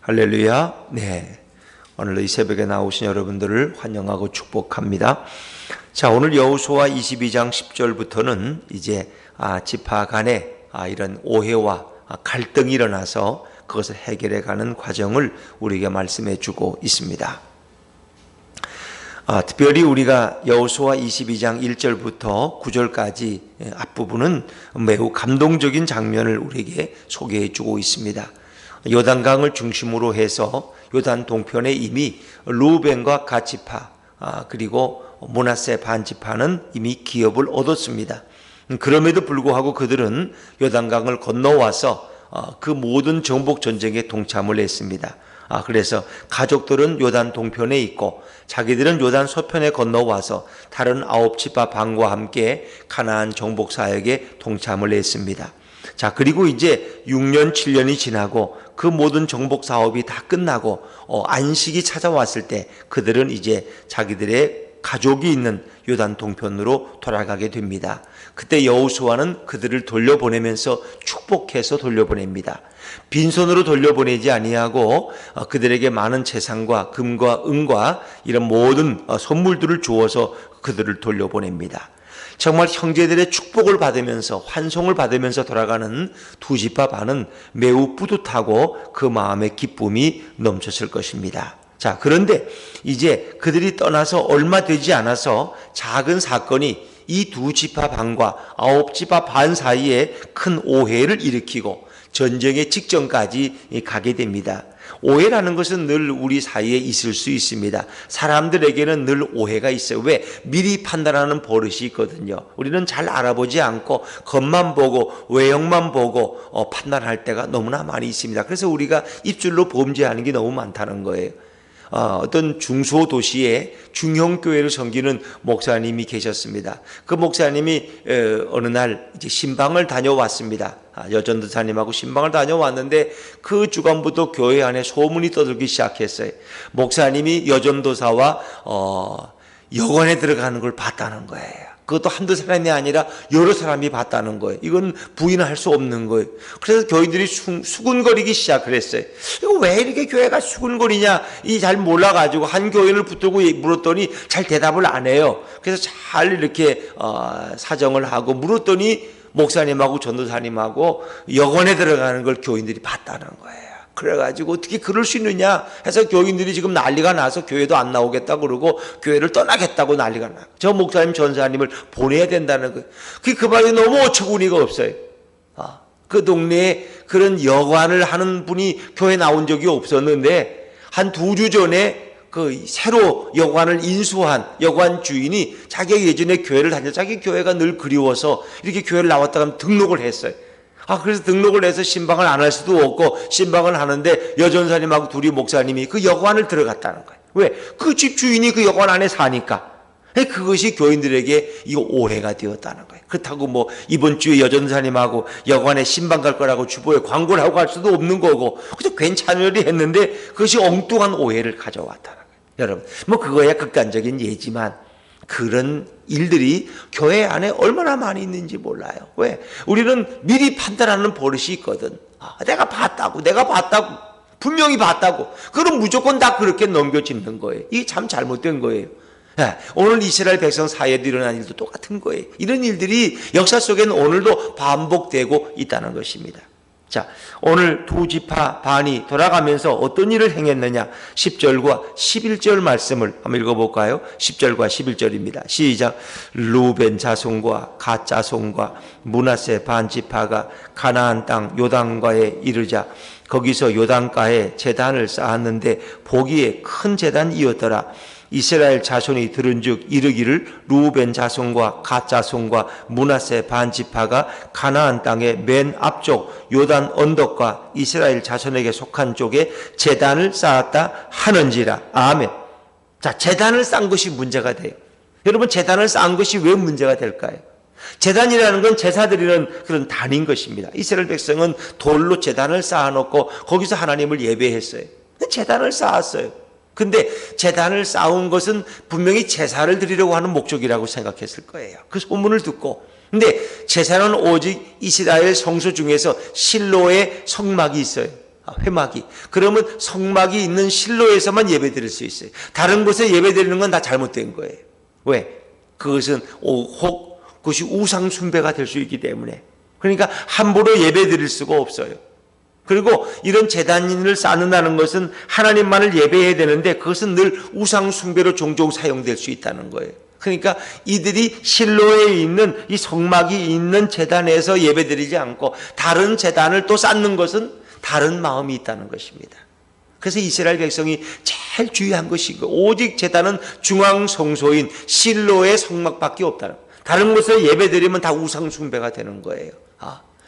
할렐루야. 네. 오늘 이 새벽에 나오신 여러분들을 환영하고 축복합니다. 자, 오늘 여호수아 22장 10절부터는 이제 지파 간에 이런 오해와 갈등이 일어나서 그것을 해결해 가는 과정을 우리에게 말씀해 주고 있습니다. 특별히 우리가 여호수아 22장 1절부터 9절까지 앞부분은 매우 감동적인 장면을 우리에게 소개해 주고 있습니다. 요단강을 중심으로 해서 요단 동편에 이미 르우벤과 갓지파 그리고 므낫세 반지파는 이미 기업을 얻었습니다. 그럼에도 불구하고 그들은 요단강을 건너와서 그 모든 정복 전쟁에 동참을 했습니다. 그래서 가족들은 요단 동편에 있고 자기들은 요단 서편에 건너와서 다른 9지파 방과 함께 가나안 정복 사역에 동참을 했습니다. 자, 그리고 이제 6년, 7년이 지나고 그 모든 정복 사업이 다 끝나고 안식이 찾아왔을 때 그들은 이제 자기들의 가족이 있는 요단 동편으로 돌아가게 됩니다. 그때 여호수아는 그들을 돌려보내면서 축복해서 돌려보냅니다. 빈손으로 돌려보내지 아니하고 그들에게 많은 재산과 금과 은과 이런 모든 선물들을 주어서 그들을 돌려보냅니다. 정말 형제들의 축복을 받으면서 환송을 받으면서 돌아가는 두 지파 반은 매우 뿌듯하고 그 마음의 기쁨이 넘쳤을 것입니다. 자, 그런데 이제 그들이 떠나서 얼마 되지 않아서 작은 사건이 이 두 지파 반과 9지파 반 사이에 큰 오해를 일으키고 전쟁의 직전까지 가게 됩니다. 오해라는 것은 늘 우리 사이에 있을 수 있습니다. 사람들에게는 늘 오해가 있어요. 왜? 미리 판단하는 버릇이 있거든요. 우리는 잘 알아보지 않고 겉만 보고 외형만 보고 판단할 때가 너무나 많이 있습니다. 그래서 우리가 입술로 범죄하는 게 너무 많다는 거예요. 어떤 중소도시에 중형교회를 섬기는 목사님이 계셨습니다. 그 목사님이 어느 날 이제 신방을 다녀왔습니다. 여전도사님하고 신방을 다녀왔는데 그 주간부터 교회 안에 소문이 떠들기 시작했어요. 목사님이 여전도사와 여관에 들어가는 걸 봤다는 거예요. 그것도 한두 사람이 아니라 여러 사람이 봤다는 거예요. 이건 부인할 수 없는 거예요. 그래서 교인들이 수군거리기 시작을 했어요. 이거 왜 이렇게 교회가 수군거리냐? 잘 몰라가지고 한 교인을 붙들고 물었더니 잘 대답을 안 해요. 그래서 잘 이렇게 사정을 하고 물었더니 목사님하고 전도사님하고 여관에 들어가는 걸 교인들이 봤다는 거예요. 그래가지고 어떻게 그럴 수 있느냐 해서 교인들이 지금 난리가 나서 교회도 안 나오겠다 그러고 교회를 떠나겠다고 난리가 나. 저 목사님 전사님을 보내야 된다는 거예요. 그 말이 너무 어처구니가 없어요. 그 동네에 그런 여관을 하는 분이 교회 나온 적이 없었는데 한 2주 전에 그 새로 여관을 인수한 여관 주인이 자기가 예전에 교회를 다녔 자기 교회가 늘 그리워서 이렇게 교회를 나왔다 하면 등록을 했어요. 그래서 등록을 해서 신방을 안 할 수도 없고 신방을 하는데 여전사님하고 둘이 목사님이 그 여관을 들어갔다는 거예요. 왜? 그 집 주인이 그 여관 안에 사니까. 그것이 교인들에게 이거 오해가 되었다는 거예요. 그렇다고 이번 주에 여전사님하고 여관에 신방 갈 거라고 주보에 광고를 하고 갈 수도 없는 거고 그래서 괜찮으리 했는데 그것이 엉뚱한 오해를 가져왔다는 거예요. 여러분 그거야 극단적인 예지만 그런 일들이 교회 안에 얼마나 많이 있는지 몰라요. 왜? 우리는 미리 판단하는 버릇이 있거든. 내가 봤다고 분명히 봤다고 그럼 무조건 다 그렇게 넘겨짚는 거예요. 이게 참 잘못된 거예요. 오늘 이스라엘 백성 사이에 일어난 일도 똑같은 거예요. 이런 일들이 역사 속에는 오늘도 반복되고 있다는 것입니다. 자, 오늘 두 지파 반이 돌아가면서 어떤 일을 행했느냐? 10절과 11절 말씀을 한번 읽어볼까요? 10절과 11절입니다. 시작. 르우벤 자손과 갓 자손과 므낫세 반지파가 가나안 땅 요단가에 이르자 거기서 요단가에 제단을 쌓았는데 보기에 큰 제단이었더라. 이스라엘 자손이 들은즉 이르기를 르우벤 자손과 갓 자손과 므낫세 반지파가 가나안 땅의 맨 앞쪽 요단 언덕과 이스라엘 자손에게 속한 쪽에 제단을 쌓았다 하는지라. 아멘. 자, 제단을 쌓은 것이 문제가 돼요. 여러분 제단을 쌓은 것이 왜 문제가 될까요? 제단이라는 건 제사 드리는 그런 단인 것입니다. 이스라엘 백성은 돌로 제단을 쌓아놓고 거기서 하나님을 예배했어요. 제단을 쌓았어요. 근데 제단을 쌓은 것은 분명히 제사를 드리려고 하는 목적이라고 생각했을 거예요. 그 소문을 듣고. 근데 제사는 오직 이스라엘 성소 중에서 실로의 성막이 있어요. 회막이. 그러면 성막이 있는 실로에서만 예배 드릴 수 있어요. 다른 곳에 예배 드리는 건 다 잘못된 거예요. 왜? 그것은 혹 그것이 우상 숭배가 될 수 있기 때문에. 그러니까 함부로 예배 드릴 수가 없어요. 그리고 이런 제단을 쌓는다는 것은 하나님만을 예배해야 되는데 그것은 늘 우상 숭배로 종종 사용될 수 있다는 거예요. 그러니까 이들이 실로에 있는 이 성막이 있는 제단에서 예배드리지 않고 다른 제단을 또 쌓는 것은 다른 마음이 있다는 것입니다. 그래서 이스라엘 백성이 제일 주의한 것이 오직 제단은 중앙 성소인 실로의 성막밖에 없다는 거예요. 다른 곳에 예배드리면 다 우상 숭배가 되는 거예요.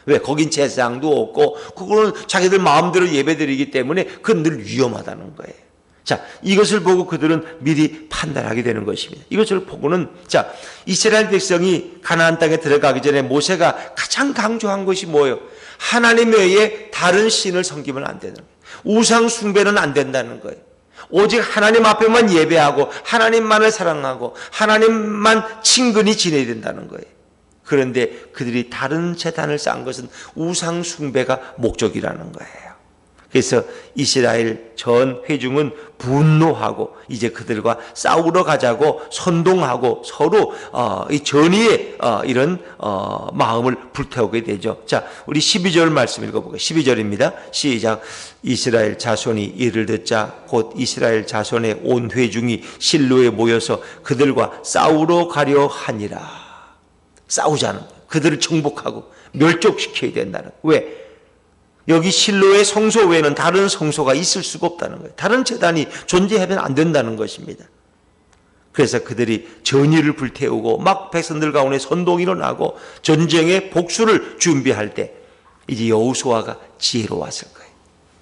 왜? 거긴 제사장도 없고 그거는 자기들 마음대로 예배드리기 때문에 그건 늘 위험하다는 거예요. 자, 이것을 보고 그들은 미리 판단하게 되는 것입니다. 이것을 보고는 이스라엘 백성이 가나안 땅에 들어가기 전에 모세가 가장 강조한 것이 뭐예요? 하나님 외에 다른 신을 섬기면 안 되는 거예요. 우상 숭배는 안 된다는 거예요. 오직 하나님 앞에만 예배하고 하나님만을 사랑하고 하나님만 친근히 지내야 된다는 거예요. 그런데 그들이 다른 제단을 쌓은 것은 우상 숭배가 목적이라는 거예요. 그래서 이스라엘 전 회중은 분노하고 이제 그들과 싸우러 가자고 선동하고 서로 이 전의에 이런 마음을 불태우게 되죠. 자, 우리 12절 말씀 읽어보고 12절입니다. 시작. 이스라엘 자손이 이를 듣자 곧 이스라엘 자손의 온 회중이 실로에 모여서 그들과 싸우러 가려 하니라. 싸우자는 거예요. 그들을 정복하고 멸족시켜야 된다는 거예요. 왜? 여기 실로의 성소 외에는 다른 성소가 있을 수가 없다는 거예요. 다른 제단이 존재하면 안 된다는 것입니다. 그래서 그들이 전의를 불태우고 막 백성들 가운데 선동이 일어나고 전쟁의 복수를 준비할 때 이제 여호수아가 지혜로웠을 거예요.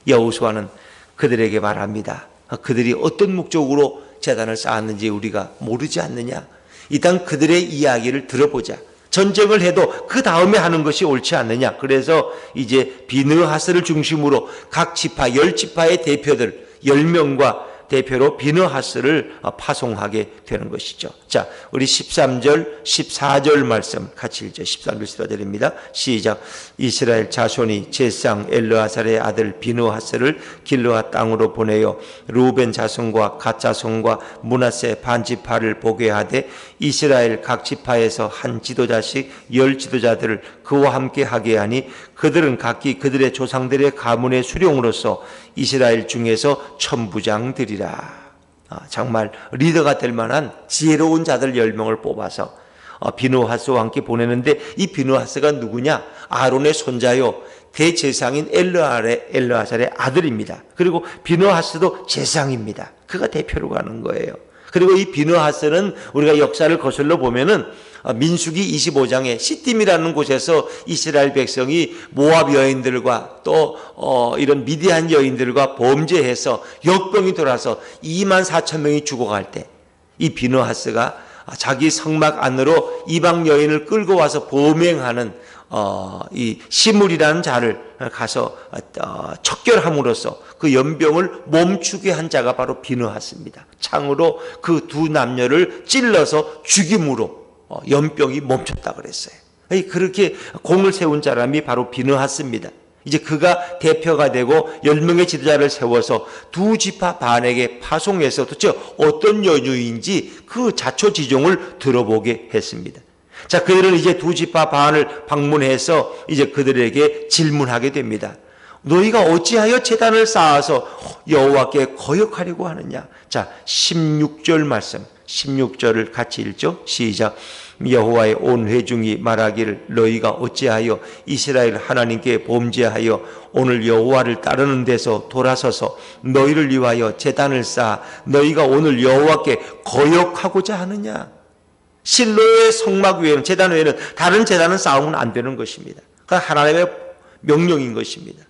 여호수아는 그들에게 말합니다. 그들이 어떤 목적으로 제단을 쌓았는지 우리가 모르지 않느냐. 일단 그들의 이야기를 들어보자. 전쟁을 해도 그 다음에 하는 것이 옳지 않느냐. 그래서 이제 비느하스를 중심으로 각 지파 10지파의 대표들 10명과 대표로 비느하스를 파송하게 되는 것이죠. 자, 우리 13절 14절 말씀 같이 읽죠. 13절 14절입니다. 시작. 이스라엘 자손이 제상 엘르아살의 아들 비느하스를 길르앗 땅으로 보내어 루벤 자손과 갓 자손과 므낫세 반지파를 보게 하되 이스라엘 각 지파에서 한 지도자씩 10 지도자들을 그와 함께 하게 하니 그들은 각기 그들의 조상들의 가문의 수령으로서 이스라엘 중에서 천부장들이라. 정말 리더가 될 만한 지혜로운 자들 10명을 뽑아서 비느하스와 함께 보내는데 이 비느하스가 누구냐? 아론의 손자요 대제사장인 엘르아살의 아들입니다. 그리고 비느하스도 제사장입니다. 그가 대표로 가는 거예요. 그리고 이 비느하스는 우리가 역사를 거슬러 보면은 민수기 25장에 시딤이라는 곳에서 이스라엘 백성이 모압 여인들과 또 이런 미디안 여인들과 범죄해서 역병이 돌아서 24,000명이 죽어갈 때 이 비느하스가 자기 성막 안으로 이방 여인을 끌고 와서 범행하는 이 시물이라는 자를 가서 척결함으로써 그 연병을 멈추게 한 자가 바로 비느하스입니다. 창으로 그 두 남녀를 찔러서 죽임으로 연병이 멈췄다 그랬어요. 그렇게 공을 세운 사람이 바로 비느하스입니다. 이제 그가 대표가 되고 10명의 지도자를 세워서 두 지파 반에게 파송해서 도대체 어떤 연유인지 그 자초지종을 들어보게 했습니다. 자, 그들은 이제 두 지파 반을 방문해서 이제 그들에게 질문하게 됩니다. 너희가 어찌하여 제단을 쌓아서 여호와께 거역하려고 하느냐? 자, 16절 말씀 16절을 같이 읽죠. 시작. 여호와의 온 회중이 말하기를 너희가 어찌하여 이스라엘 하나님께 범죄하여 오늘 여호와를 따르는 데서 돌아서서 너희를 위하여 제단을 쌓아 너희가 오늘 여호와께 거역하고자 하느냐. 실로의 성막 외에는 제단 외에는 다른 제단은 쌓으면 안 되는 것입니다. 그건 하나님의 명령인 것입니다.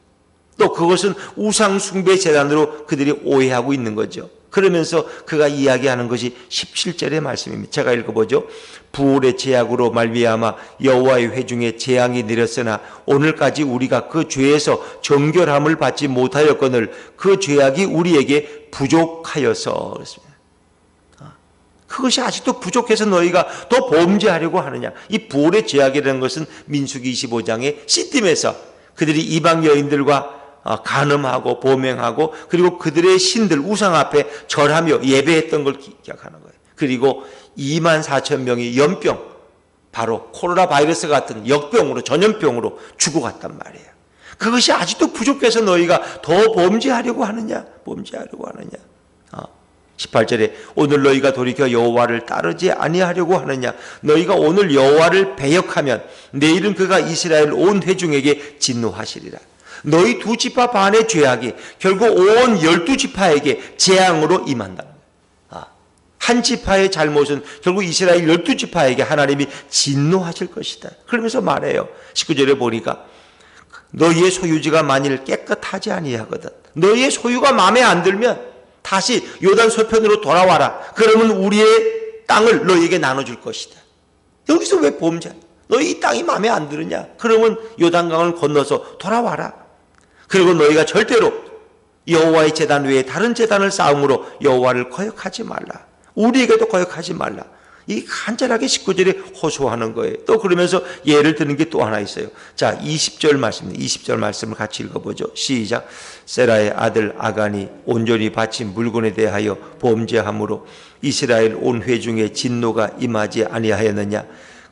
또 그것은 우상 숭배 제단으로 그들이 오해하고 있는 거죠. 그러면서 그가 이야기하는 것이 17절의 말씀입니다. 제가 읽어보죠. 부올의 제약으로 말미암아 여호와의 회중에 재앙이 내렸으나 오늘까지 우리가 그 죄에서 정결함을 받지 못하였거늘 그 죄악이 우리에게 부족하여서 그렇습니다. 그것이 아직도 부족해서 너희가 더 범죄하려고 하느냐. 이 부올의 제약이라는 것은 민수기 25장의 시딤에서 그들이 이방 여인들과 간음하고 범행하고 그리고 그들의 신들 우상 앞에 절하며 예배했던 걸 기억하는 거예요. 그리고 2만 4천 명이 연병, 바로 코로나 바이러스 같은 역병으로, 전염병으로 죽어갔단 말이에요. 그것이 아직도 부족해서 너희가 더 범죄하려고 하느냐? 18절에 오늘 너희가 돌이켜 여호와를 따르지 아니하려고 하느냐? 너희가 오늘 여호와를 배역하면 내일은 그가 이스라엘 온 회중에게 진노하시리라. 너희 두 지파 반의 죄악이 결국 온 12지파에게 재앙으로 임한다. 한 지파의 잘못은 결국 이스라엘 12지파에게 하나님이 진노하실 것이다. 그러면서 말해요. 19절에 보니까 너희의 소유지가 만일 깨끗하지 아니하거든 너희의 소유가 마음에 안 들면 다시 요단 서편으로 돌아와라. 그러면 우리의 땅을 너희에게 나눠줄 것이다. 여기서 왜 범죄? 너희 이 땅이 마음에 안 들으냐? 그러면 요단강을 건너서 돌아와라. 그리고 너희가 절대로 여호와의 제단 외에 다른 제단을 쌓음으로 여호와를 거역하지 말라. 우리에게도 거역하지 말라. 이 간절하게 19절에 호소하는 거예요. 또 그러면서 예를 드는 게 또 하나 있어요. 자, 20절 말씀입니다. 20절 말씀을 같이 읽어보죠. 시작. 세라의 아들 아간이 온전히 바친 물건에 대하여 범죄함으로 이스라엘 온 회중의 진노가 임하지 아니하였느냐?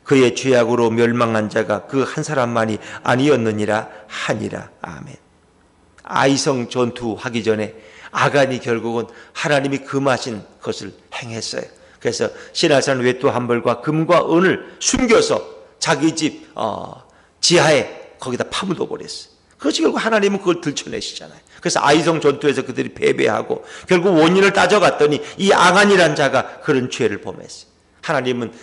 그의 죄악으로 멸망한 자가 그 한 사람만이 아니었느니라 하니라. 아멘. 아이성 전투하기 전에 아간이 결국은 하나님이 금하신 것을 행했어요. 그래서 시날산 외투 한 벌과 금과 은을 숨겨서 자기 집 지하에 거기다 파묻어 버렸어요. 그것이 결국 하나님은 그걸 들춰내시잖아요. 그래서 아이성 전투에서 그들이 패배하고 결국 원인을 따져갔더니 이 아간이란 자가 그런 죄를 범했어요. 하나님은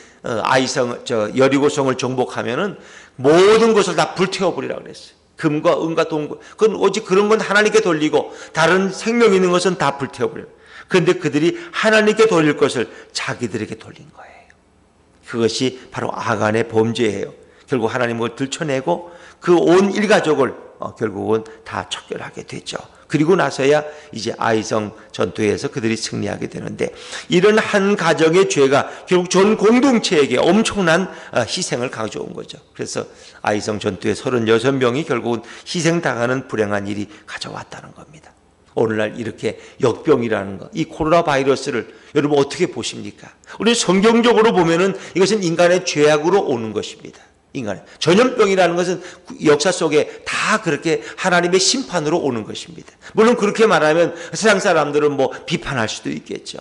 아이성 여리고성을 정복하면은 모든 것을 다 불태워버리라고 그랬어요. 금과 은과 돈, 그건 오직 그런 건 하나님께 돌리고 다른 생명 있는 것은 다 불태워버려요. 그런데 그들이 하나님께 돌릴 것을 자기들에게 돌린 거예요. 그것이 바로 아간의 범죄예요. 결국 하나님은 그걸 들춰내고 그 온 일가족을 결국은 다 척결하게 됐죠. 그리고 나서야 이제 아이성 전투에서 그들이 승리하게 되는데, 이런 한 가정의 죄가 결국 전 공동체에게 엄청난 희생을 가져온 거죠. 그래서 아이성 전투에 36명이 결국은 희생당하는 불행한 일이 가져왔다는 겁니다. 오늘날 이렇게 역병이라는 것, 이 코로나 바이러스를 여러분 어떻게 보십니까? 우리 성경적으로 보면은 이것은 인간의 죄악으로 오는 것입니다. 인간의 전염병이라는 것은 역사 속에 다 그렇게 하나님의 심판으로 오는 것입니다. 물론 그렇게 말하면 세상 사람들은 뭐 비판할 수도 있겠죠.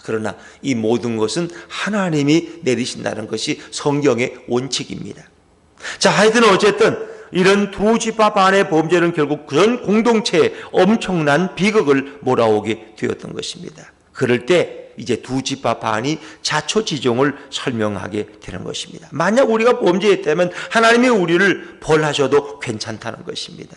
그러나 이 모든 것은 하나님이 내리신다는 것이 성경의 원칙입니다. 자, 하여튼 어쨌든 이런 두 지파 반의 범죄는 결국 그런 공동체에 엄청난 비극을 몰아오게 되었던 것입니다. 그럴 때 이제 두 지파 반이 자초지종을 설명하게 되는 것입니다. 만약 우리가 범죄했다면 하나님이 우리를 벌하셔도 괜찮다는 것입니다.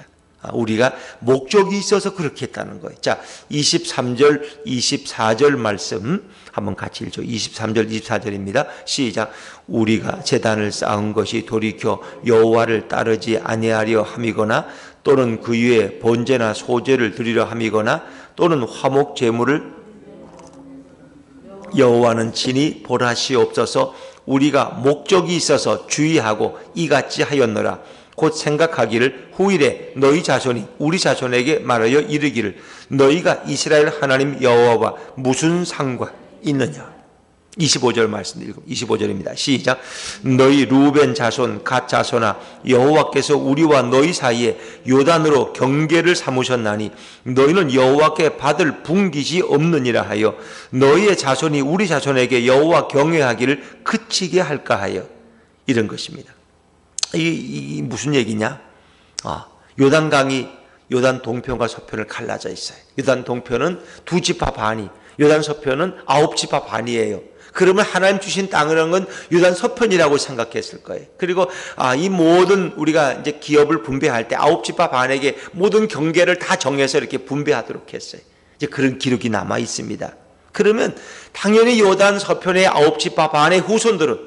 우리가 목적이 있어서 그렇게 했다는 거예요. 자, 23절, 24절 말씀 한번 같이 읽죠. 23절, 24절입니다. 시작. 우리가 제단을 쌓은 것이 돌이켜 여호와를 따르지 아니하려 함이거나 또는 그 위에 번제나 소제를 드리려 함이거나 또는 화목 제물을 여호와는 친히 벌하시옵소서. 우리가 목적이 있어서 주의하고 이같이 하였노라. 곧 생각하기를 후일에 너희 자손이 우리 자손에게 말하여 이르기를 너희가 이스라엘 하나님 여호와와 무슨 상관 있느냐. 25절 말씀 읽고 25절입니다. 시작. 너희 루벤 자손 갓 자손아, 여호와께서 우리와 너희 사이에 요단으로 경계를 삼으셨나니 너희는 여호와께 받을 분깃이 없느니라 하여 너희의 자손이 우리 자손에게 여호와 경외하기를 그치게 할까 하여. 이런 것입니다. 이 무슨 얘기냐? 요단강이 요단 동편과 서편을 갈라져 있어요. 요단 동편은 두 지파 반이, 요단 서편은 9지파 반이에요. 그러면 하나님 주신 땅이라는 건 요단 서편이라고 생각했을 거예요. 그리고 이 모든 우리가 이제 기업을 분배할 때 9지파 반에게 모든 경계를 다 정해서 이렇게 분배하도록 했어요. 이제 그런 기록이 남아 있습니다. 그러면 당연히 요단 서편의 9지파 반의 후손들은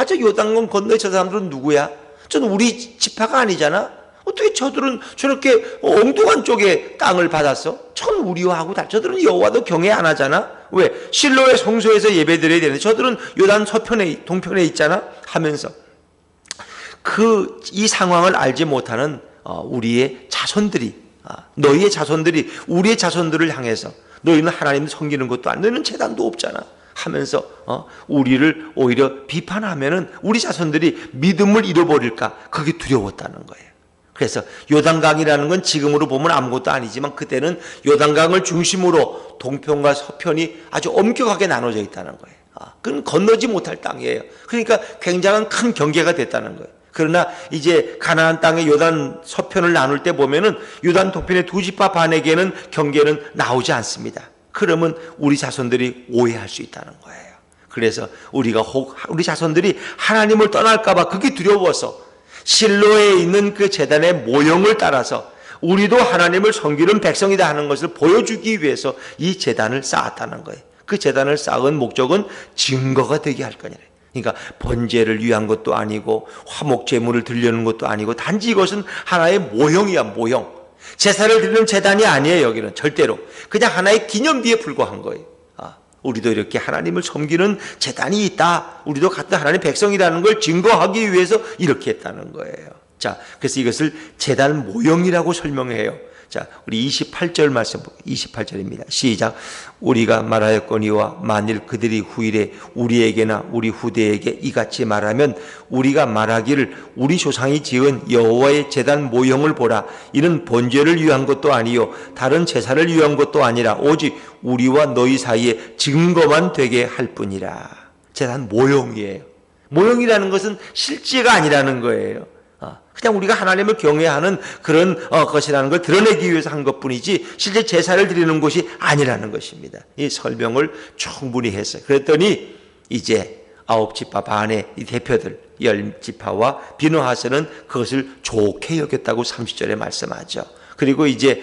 저 요단강 건너에 저 사람들은 누구야? 저는 우리 지파가 아니잖아. 어떻게 저들은 저렇게 엉뚱한 쪽에 땅을 받았어? 전 우리와 하고 저들은 여호와도 경외 안 하잖아. 왜? 실로의 성소에서 예배드려야 되는데 저들은 요단 서편에 동편에 있잖아 하면서 이 상황을 알지 못하는 우리의 자손들이 너희의 자손들이 우리의 자손들을 향해서 너희는 하나님을 섬기는 것도 아니고 너희는 제단도 없잖아 하면서 우리를 오히려 비판하면은 우리 자손들이 믿음을 잃어버릴까 그게 두려웠다는 거예요. 그래서 요단강이라는 건 지금으로 보면 아무것도 아니지만 그때는 요단강을 중심으로 동편과 서편이 아주 엄격하게 나눠져 있다는 거예요. 그건 건너지 못할 땅이에요. 그러니까 굉장한 큰 경계가 됐다는 거예요. 그러나 이제 가나안 땅의 요단 서편을 나눌 때 보면은 요단 동편의 두 지파 반에게는 경계는 나오지 않습니다. 그러면 우리 자손들이 오해할 수 있다는 거예요. 그래서 우리 자손들이 하나님을 떠날까봐 그게 두려워서 실로에 있는 그 제단의 모형을 따라서 우리도 하나님을 섬기는 백성이다 하는 것을 보여주기 위해서 이 제단을 쌓았다는 거예요. 그 제단을 쌓은 목적은 증거가 되게 할 거냐. 그러니까 번제를 위한 것도 아니고 화목 제물을 드리려는 것도 아니고 단지 이것은 하나의 모형이야, 모형. 제사를 드리는 제단이 아니에요. 여기는 절대로 그냥 하나의 기념비에 불과한 거예요. 우리도 이렇게 하나님을 섬기는 제단이 있다, 우리도 같은 하나님의 백성이라는 걸 증거하기 위해서 이렇게 했다는 거예요. 자, 그래서 이것을 제단 모형이라고 설명해요. 자, 우리 28절 말씀, 28절입니다. 시작. 우리가 말하였거니와 만일 그들이 후일에 우리에게나 우리 후대에게 이같이 말하면 우리가 말하기를 우리 조상이 지은 여호와의 제단 모형을 보라. 이는 번제를 위한 것도 아니요 다른 제사를 위한 것도 아니라 오직 우리와 너희 사이에 증거만 되게 할 뿐이라. 제단 모형이에요. 모형이라는 것은 실제가 아니라는 거예요. 그냥 우리가 하나님을 경외하는 그런 것이라는 걸 드러내기 위해서 한 것뿐이지 실제 제사를 드리는 것이 아니라는 것입니다. 이 설명을 충분히 했어요. 그랬더니 이제 9지파 반의 이 대표들 10지파와 비느하스는 그것을 좋게 여겼다고 30절에 말씀하죠. 그리고 이제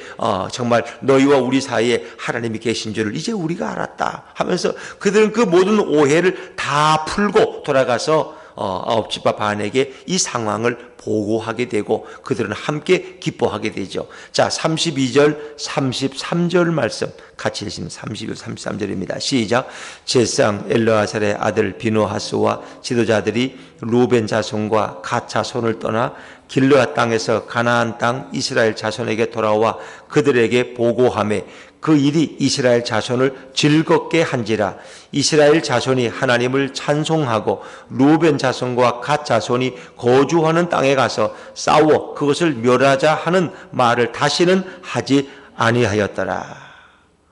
정말 너희와 우리 사이에 하나님이 계신 줄을 이제 우리가 알았다 하면서 그들은 그 모든 오해를 다 풀고 돌아가서 9지파 반에게 이 상황을 보고하게 되고 그들은 함께 기뻐하게 되죠. 자, 32절 33절 말씀 같이 읽으시면 32절 33절입니다. 시작. 제상 엘르아살의 아들 비느하스와 지도자들이 루벤 자손과 갓 자손을 떠나 길르앗 땅에서 가나안 땅 이스라엘 자손에게 돌아와 그들에게 보고하매 그 일이 이스라엘 자손을 즐겁게 한지라. 이스라엘 자손이 하나님을 찬송하고 루벤 자손과 갓 자손이 거주하는 땅에 가서 싸워 그것을 멸하자 하는 말을 다시는 하지 아니하였더라.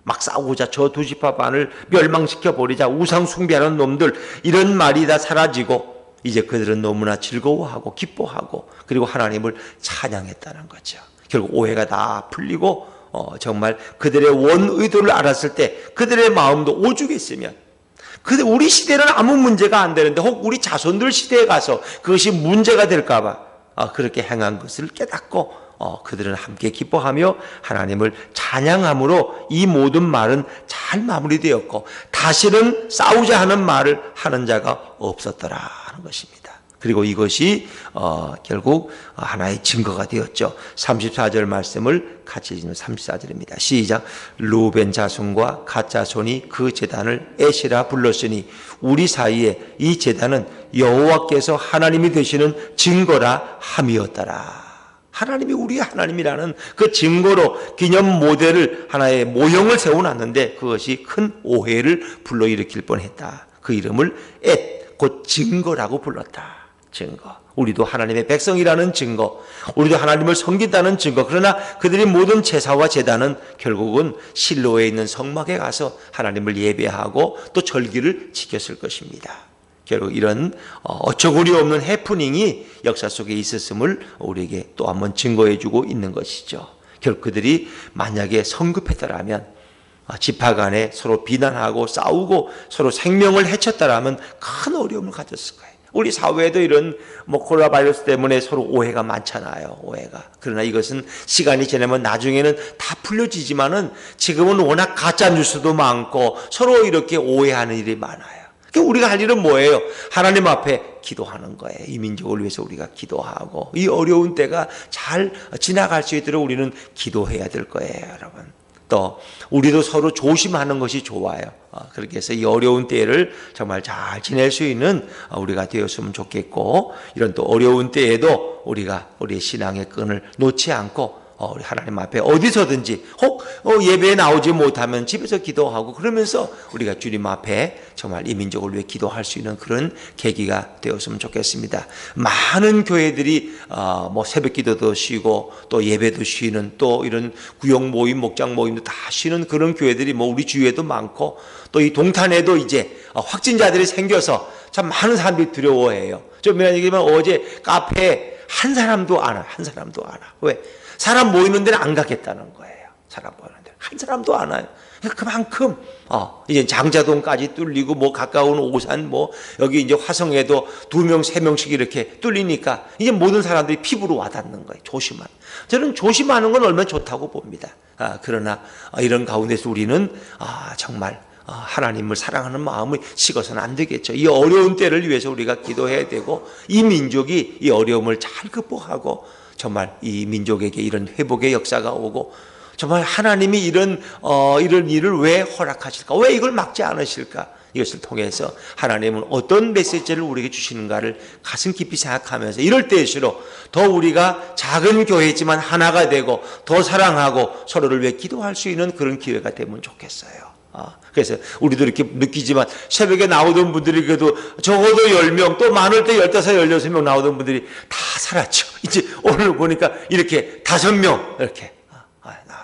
막 싸우자, 저 두 지파 반을 멸망시켜 버리자, 우상 숭배하는 놈들, 이런 말이 다 사라지고 이제 그들은 너무나 즐거워하고 기뻐하고 그리고 하나님을 찬양했다는 거죠. 결국 오해가 다 풀리고 정말 그들의 원 의도를 알았을 때 그들의 마음도 오죽했으면, 근데 우리 시대는 아무 문제가 안 되는데 혹 우리 자손들 시대에 가서 그것이 문제가 될까 봐 그렇게 행한 것을 깨닫고 그들은 함께 기뻐하며 하나님을 찬양함으로 이 모든 말은 잘 마무리되었고 다시는 싸우자 하는 말을 하는 자가 없었더라 하는 것입니다. 그리고 이것이 결국 하나의 증거가 되었죠. 34절 말씀을 같이 읽으면 34절입니다. 시작. 루벤 자손과 갓 자손이 그 제단을 에시라 불렀으니 우리 사이에 이 제단은 여호와께서 하나님이 되시는 증거라 함이었더라. 하나님이 우리의 하나님이라는 그 증거로 기념 모델을, 하나의 모형을 세워놨는데 그것이 큰 오해를 불러일으킬 뻔했다. 그 이름을 곧 증거라고 불렀다. 증거. 우리도 하나님의 백성이라는 증거, 우리도 하나님을 섬긴다는 증거. 그러나 그들이 모든 제사와 제단은 결국은 실로에 있는 성막에 가서 하나님을 예배하고 또 절기를 지켰을 것입니다. 결국 이런 어처구니 없는 해프닝이 역사 속에 있었음을 우리에게 또 한번 증거해주고 있는 것이죠. 결국 그들이 만약에 성급했더라면, 지파 간에 서로 비난하고 싸우고 서로 생명을 해쳤더라면 큰 어려움을 가졌을 거예요. 우리 사회에도 이런 코로나 바이러스 때문에 서로 오해가 많잖아요. 오해가. 그러나 이것은 시간이 지나면 나중에는 다 풀려지지만은 지금은 워낙 가짜 뉴스도 많고 서로 이렇게 오해하는 일이 많아요. 우리가 할 일은 뭐예요? 하나님 앞에 기도하는 거예요. 이 민족을 위해서 우리가 기도하고 이 어려운 때가 잘 지나갈 수 있도록 우리는 기도해야 될 거예요, 여러분. 또 우리도 서로 조심하는 것이 좋아요. 그렇게 해서 이 어려운 때를 정말 잘 지낼 수 있는 우리가 되었으면 좋겠고, 이런 또 어려운 때에도 우리가 우리의 신앙의 끈을 놓지 않고 우리 하나님 앞에 어디서든지 혹 예배에 나오지 못하면 집에서 기도하고 그러면서 우리가 주님 앞에 정말 이 민족을 위해 기도할 수 있는 그런 계기가 되었으면 좋겠습니다. 많은 교회들이 뭐 새벽 기도도 쉬고 또 예배도 쉬는 또 이런 구역 모임, 목장 모임도 다 쉬는 그런 교회들이 뭐 우리 주위에도 많고 또 이 동탄에도 이제 확진자들이 생겨서 참 많은 사람들이 두려워해요. 좀 미안 얘기지만 어제 카페에 한 사람도 안 와. 한 사람도 안 와. 왜? 사람 모이는 데는 안 가겠다는 거예요. 사람 모이는 데는 한 사람도 안 와요. 그만큼 이제 장자동까지 뚫리고 뭐 가까운 오산 뭐 여기 이제 화성에도 2명 3명씩 이렇게 뚫리니까 이제 모든 사람들이 피부로 와닿는 거예요. 저는 조심하는 건 얼마나 좋다고 봅니다. 그러나 이런 가운데서 우리는 정말 하나님을 사랑하는 마음이 식어서는 안 되겠죠. 이 어려운 때를 위해서 우리가 기도해야 되고 이 민족이 이 어려움을 잘 극복하고 정말 이 민족에게 이런 회복의 역사가 오고 정말 하나님이 이런 일을 왜 허락하실까? 왜 이걸 막지 않으실까? 이것을 통해서 하나님은 어떤 메시지를 우리에게 주시는가를 가슴 깊이 생각하면서 이럴 때일수록 더 우리가 작은 교회지만 하나가 되고 더 사랑하고 서로를 위해 기도할 수 있는 그런 기회가 되면 좋겠어요. 그래서 우리도 이렇게 느끼지만 새벽에 나오던 분들이 그래도 적어도 10명 또 많을 때 15, 16명 나오던 분들이 다 사라져. 이제 오늘 보니까 이렇게 5명 이렇게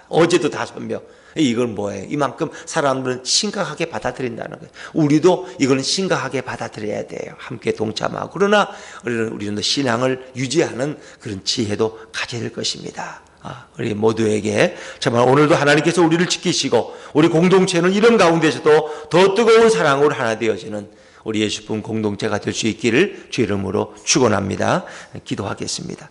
어제도 5명. 이건 뭐예요? 이만큼 사람들은 심각하게 받아들인다는 거예요. 우리도 이거는 심각하게 받아들여야 돼요. 함께 동참하고. 그러나 우리는 신앙을 유지하는 그런 지혜도 가져야 될 것입니다. 우리 모두에게 정말 오늘도 하나님께서 우리를 지키시고 우리 공동체는 이런 가운데서도 더 뜨거운 사랑으로 하나 되어지는 우리 예수품 공동체가 될 수 있기를 주 이름으로 축원합니다. 기도하겠습니다.